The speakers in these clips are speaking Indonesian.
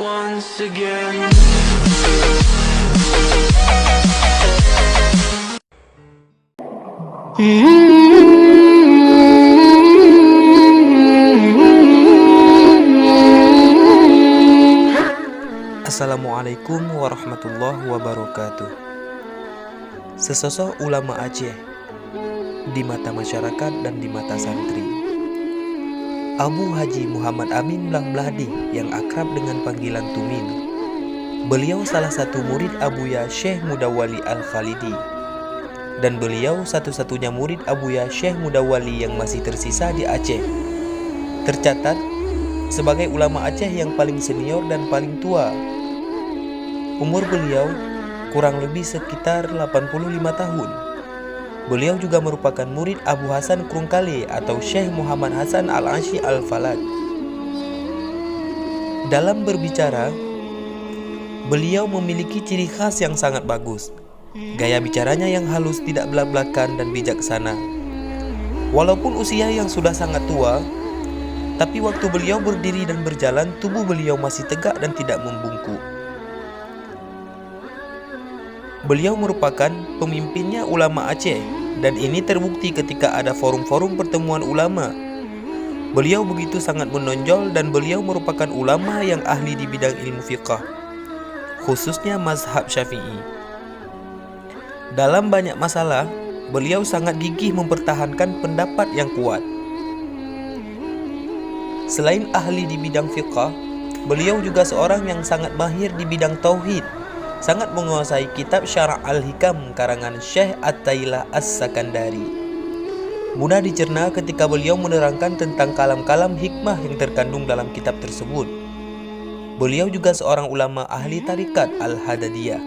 once again. Assalamualaikum warahmatullahi wabarakatuh. Sesosok ulama Aceh di mata masyarakat dan di mata santri, Abu Haji Muhammad Amin Blahdi yang akrab dengan panggilan Tumin. Beliau salah satu murid Abuya Syekh Mudawwali Al-Khalidi, dan beliau satu-satunya murid Abuya Syekh Mudawwali yang masih tersisa di Aceh. Tercatat sebagai ulama Aceh yang paling senior dan paling tua. Umur beliau kurang lebih sekitar 85 tahun. Beliau juga merupakan murid Abu Hasan Krungkale atau Syekh Muhammad Hasan Al-Ashi Al-Falad. Dalam berbicara, beliau memiliki ciri khas yang sangat bagus. Gaya bicaranya yang halus, tidak belak-belakan dan bijaksana. Walaupun usia yang sudah sangat tua, tapi waktu beliau berdiri dan berjalan, tubuh beliau masih tegak dan tidak membungkuk. Beliau merupakan pemimpinnya ulama Aceh, dan ini terbukti ketika ada forum-forum pertemuan ulama. Beliau begitu sangat menonjol dan beliau merupakan ulama yang ahli di bidang ilmu fiqh, khususnya mazhab Syafi'i. Dalam banyak masalah, beliau sangat gigih mempertahankan pendapat yang kuat. Selain ahli di bidang fiqh, beliau juga seorang yang sangat mahir di bidang tauhid. Sangat menguasai kitab Syara' Al-Hikam karangan Syekh At-Tailah As-Sakandari. Mudah dicerna ketika beliau menerangkan tentang kalam-kalam hikmah yang terkandung dalam kitab tersebut. Beliau juga seorang ulama ahli tarikat Al-Hadadiyah.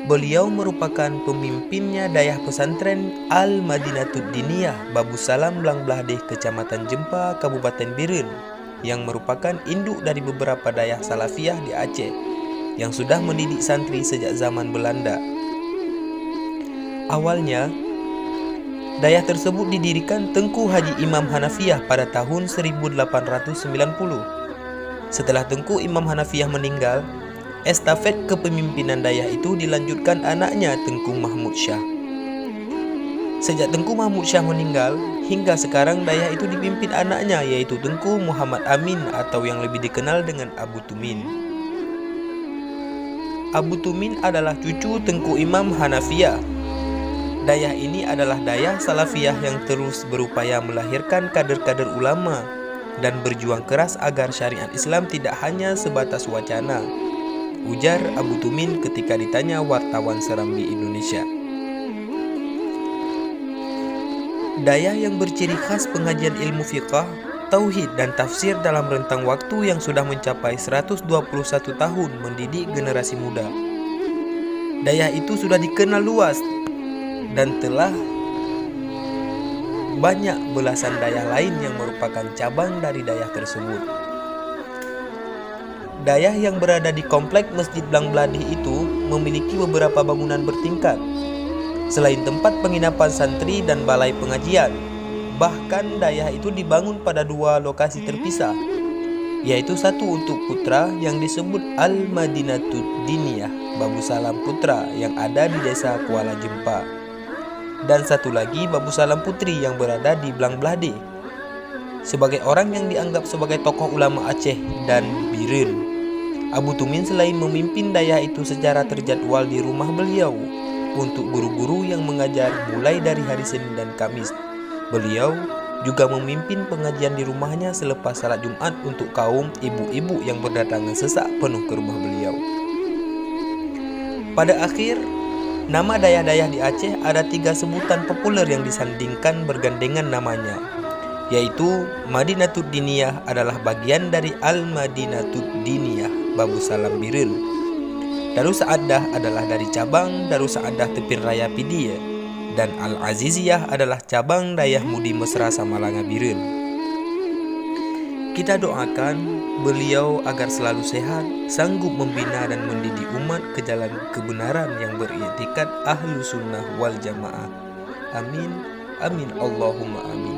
Beliau merupakan pemimpinnya dayah pesantren Al-Madinatud Diniyah Babu Salam Blangblahde, Kecamatan Jempa, Kabupaten Biren, yang merupakan induk dari beberapa dayah salafiyah di Aceh yang sudah mendidik santri sejak zaman Belanda. Awalnya, dayah tersebut didirikan Tengku Haji Imam Hanafiyah pada tahun 1890. Setelah Tengku Imam Hanafiyah meninggal, estafet kepemimpinan dayah itu dilanjutkan anaknya Tengku Mahmud Syah. Sejak Tengku Mahmud Syah meninggal, hingga sekarang dayah itu dipimpin anaknya, yaitu Tengku Muhammad Amin atau yang lebih dikenal dengan Abu Tumin. Abu Tumin adalah cucu Tengku Imam Hanafiyah. Dayah ini adalah dayah salafiyah yang terus berupaya melahirkan kader-kader ulama dan berjuang keras agar syariat Islam tidak hanya sebatas wacana, ujar Abu Tumin ketika ditanya wartawan Serambi Indonesia. Dayah yang berciri khas pengajian ilmu fiqh, tauhid dan tafsir dalam rentang waktu yang sudah mencapai 121 tahun mendidik generasi muda. Dayah itu sudah dikenal luas dan telah banyak belasan dayah lain yang merupakan cabang dari dayah tersebut. Dayah yang berada di komplek Masjid Blangblahdi itu memiliki beberapa bangunan bertingkat. Selain tempat penginapan santri dan balai pengajian, bahkan dayah itu dibangun pada dua lokasi terpisah, yaitu satu untuk putra yang disebut Al-Madinatud Diniyah Babu Salam Putra yang ada di desa Kuala Jempa, dan satu lagi Babu Salam Putri yang berada di Blangblahde. Sebagai orang yang dianggap sebagai tokoh ulama Aceh dan Biren, Abu Tumin selain memimpin dayah itu secara terjadwal di rumah beliau untuk guru-guru yang mengajar mulai dari hari Senin dan Kamis, beliau juga memimpin pengajian di rumahnya selepas salat Jumat untuk kaum ibu-ibu yang berdatangan sesak penuh ke rumah beliau. Pada akhir, nama dayah-dayah di Aceh ada 3 sebutan populer yang disandingkan bergandengan namanya, yaitu Madinatud Diniyah adalah bagian dari Al-Madinatud Diniyah Babu Salam Biren. Darussaadah adalah dari cabang Darussaadah Tepin Raya Pidia, dan Al-Aziziyah adalah cabang dayah Mudi Mesra Samalanga Biren. Kita doakan beliau agar selalu sehat, sanggup membina dan mendidik umat ke jalan kebenaran yang beriktikad ahlu sunnah wal jamaah. Amin, amin, Allahumma amin.